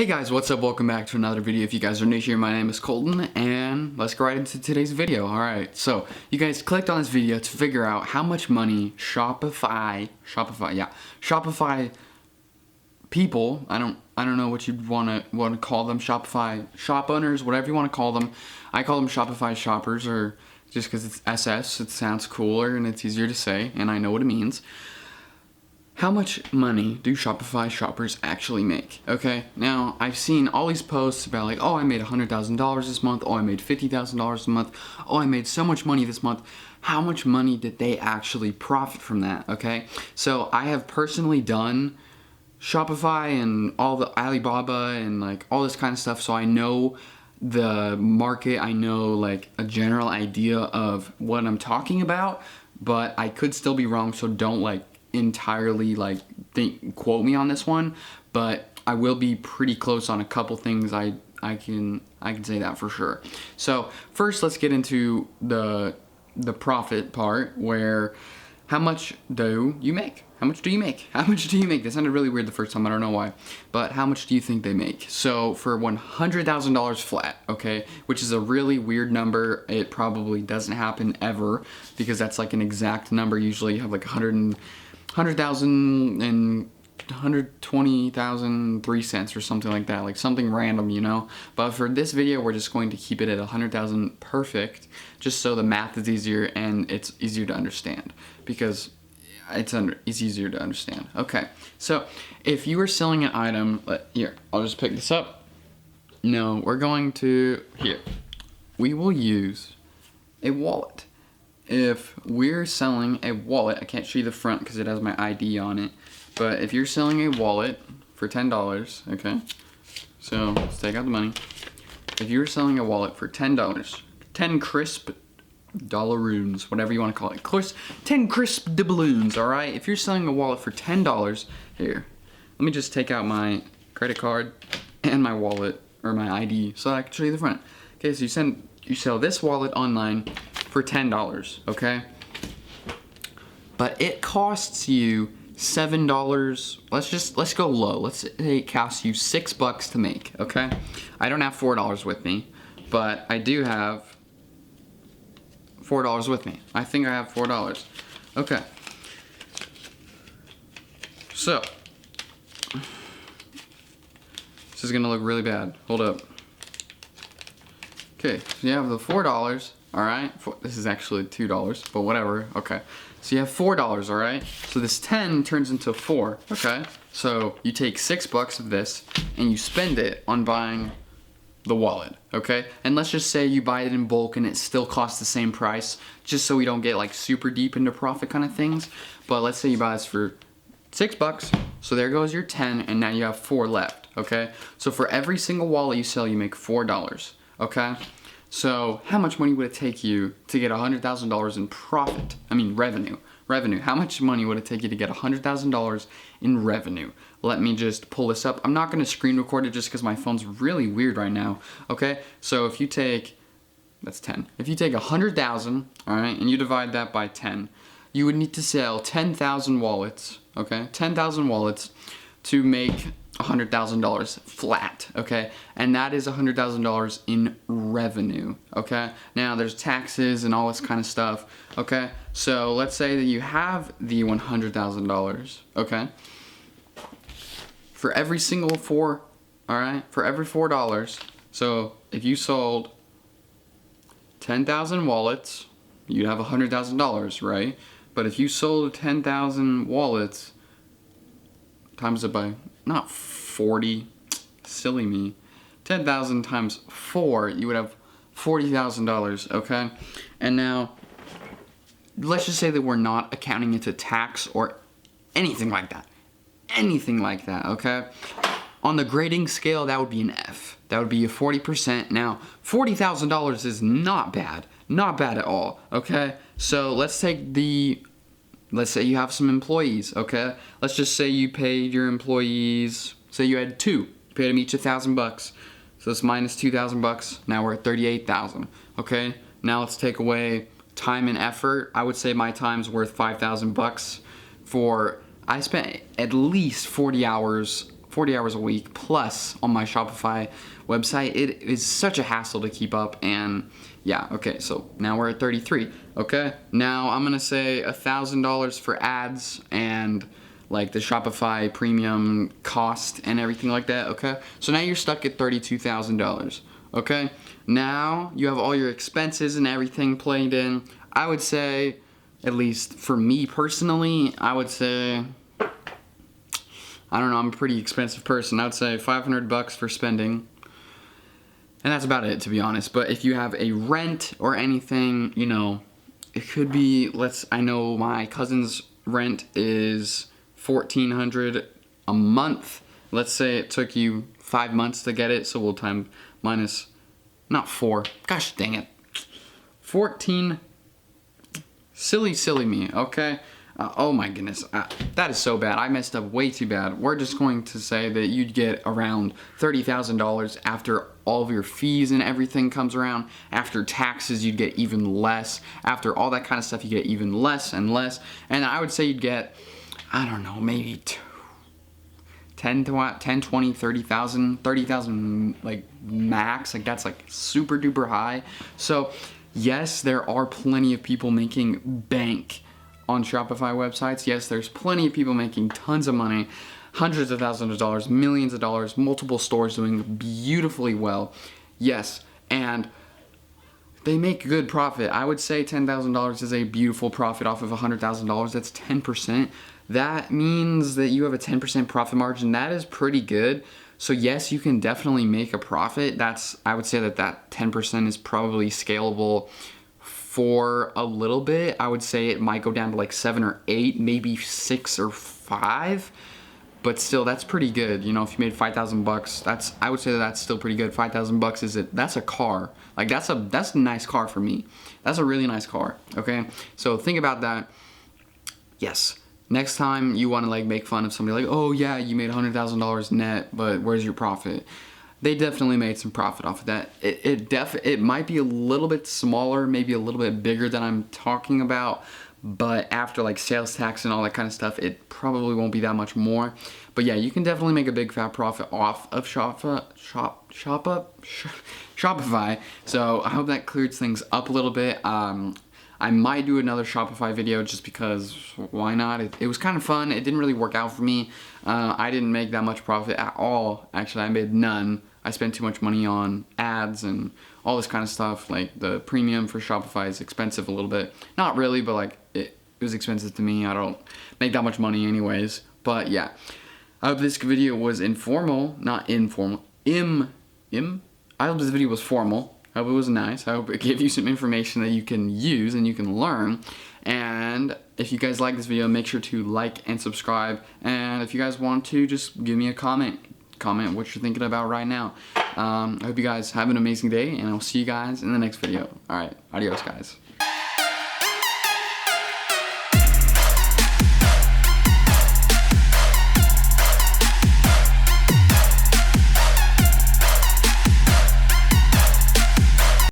Hey guys, what's up? Welcome back to another video. If you guys are new here, my name is Colton, and let's go right into today's video. Alright, so you guys clicked on this video to figure out how much money Shopify people, I don't know what you'd want to call them, Shopify shop owners, whatever you want to call them. I call them Shopify shoppers, or just because it's SS, it sounds cooler and it's easier to say, and I know what it means. How much money do Shopify shoppers actually make? Okay, now I've seen all these posts about like, oh, I made $100,000 this month, oh, I made $50,000 a month, oh, I made so much money this month. How much money did they actually profit from that? Okay, so I have personally done Shopify and all the Alibaba and like all this kind of stuff, so I know the market, I know like a general idea of what I'm talking about, but I could still be wrong, so don't like entirely like quote me on this one, but I will be pretty close on a couple things. I can say that for sure. So first, let's get into the profit part, where how much do you make? How much do you make? How much do you make? That sounded really weird the first time, I don't know why. But how much do you think they make? So for $100,000 flat, okay, which is a really weird number. It probably doesn't happen ever because that's like an exact number. Usually you have like 100,000 and 120,003 cents or something like that, like something random, you know. But for this video, we're just going to keep it at 100,000 perfect, just so the math is easier and it's easier to understand, because it's easier to understand. Okay, so if you were selling an item, here, I'll just pick this up. No, we're going to, here, we will use a wallet. If we're selling a wallet, I can't show you the front because it has my ID on it, but if you're selling a wallet for $10, okay, so let's take out the money. If you're selling a wallet for $10, 10 crisp dollaroons, whatever you want to call it, 10 crisp doubloons, all right? If you're selling a wallet for $10, here, let me just take out my credit card and my wallet, or my ID, so I can show you the front. Okay, so you sell this wallet online for $10, okay? But it costs you $7. Let's go low. Let's say it costs you $6 to make, okay? I don't have $4 with me, but I do have $4 with me. I think I have $4. Okay. So this is gonna look really bad. Hold up. Okay, so you have the $4. All right, this is actually $2, but whatever. Okay, so you have $4. All right, so this 10 turns into 4. Okay, so you take $6 of this and you spend it on buying the wallet. Okay, and let's just say you buy it in bulk and it still costs the same price, just so we don't get like super deep into profit kind of things. But let's say you buy this for $6, so there goes your 10, and now you have 4 left. Okay, so for every single wallet you sell, you make $4. Okay. So how much money would it take you to get $100,000 in profit? I mean revenue. How much money would it take you to get $100,000 in revenue? Let me just pull this up. I'm not going to screen record it just because my phone's really weird right now. Okay, so if you take, that's 10. If you take 100,000, all right, and you divide that by 10, you would need to sell 10,000 wallets. Okay, 10,000 wallets to make $100,000 flat, okay? And that is $100,000 in revenue, okay? Now there's taxes and all this kind of stuff, okay? So let's say that you have the $100,000, okay? For every single $4, all right? For every $4, so if you sold 10,000 wallets, you'd have $100,000, right? But if you sold 10,000 wallets, times it by, not 40, silly me, 10,000 times 4, you would have $40,000, okay? And now, let's just say that we're not accounting into tax or anything like that. Okay? On the grading scale, that would be an F. That would be a 40%. Now, $40,000 is not bad at all, okay? So let's say you have some employees, okay? Let's just say you paid your employees, say you had 2, you paid them each $1,000. So it's minus $2,000. Now we're at $38,000, okay? Now let's take away time and effort. I would say my time's worth $5,000 I spent at least 40 hours 40 hours a week plus on my Shopify website. It is such a hassle to keep up, and yeah, okay, so now we're at 33. Okay, now I'm gonna say $1,000 for ads and like the Shopify premium cost and everything like that. Okay, so now you're stuck at $32,000. Okay, now you have all your expenses and everything played in. I would say, at least for me personally, I would say, I don't know, I'm a pretty expensive person. I would say $500 for spending. And that's about it, to be honest. But if you have a rent or anything, you know, it could be, I know my cousin's rent is $1,400 a month. Let's say it took you 5 months to get it, so we'll time minus, not 4, gosh dang it, 14, silly me, okay? Oh my goodness, that is so bad. I messed up way too bad. We're just going to say that you'd get around $30,000 after all of your fees and everything comes around. After taxes, you'd get even less. After all that kind of stuff, you get even less and less. And I would say you'd get, I don't know, maybe 10, 20, 30,000, 30,000 like max. Like that's like super duper high. So yes, there are plenty of people making bank on Shopify websites. Yes, there's plenty of people making tons of money, hundreds of thousands of dollars, millions of dollars, multiple stores doing beautifully well. Yes, and they make good profit. I would say $10,000 is a beautiful profit off of $100,000. That's 10%. That means that you have a 10% profit margin. That is pretty good. So yes, you can definitely make a profit. I would say that 10% is probably scalable for a little bit. I would say it might go down to like 7 or 8, maybe 6 or 5, but still that's pretty good. You know, if you made $5,000, I would say that's still pretty good. $5,000 that's a car. Like that's a nice car for me. That's a really nice car. Okay, so think about that. Yes. Next time you want to like make fun of somebody like, oh yeah, you made $100,000 net, but where's your profit? They definitely made some profit off of that. It might be a little bit smaller, maybe a little bit bigger than I'm talking about, but after like sales tax and all that kind of stuff, it probably won't be that much more. But yeah, you can definitely make a big fat profit off of Shopify. So I hope that clears things up a little bit. I might do another Shopify video just because, why not? It was kind of fun. It didn't really work out for me. I didn't make that much profit at all. Actually, I made none. I spent too much money on ads and all this kind of stuff. Like the premium for Shopify is expensive a little bit. Not really, but like it was expensive to me. I don't make that much money anyways. But yeah, I hope this video was informal, not informal. I hope this video was formal. I hope it was nice. I hope it gave you some information that you can use and you can learn. And if you guys like this video, make sure to like and subscribe. And if you guys want to, just give me a comment. Comment what you're thinking about right now. I hope you guys have an amazing day, and I'll see you guys in the next video. Alright, adios guys.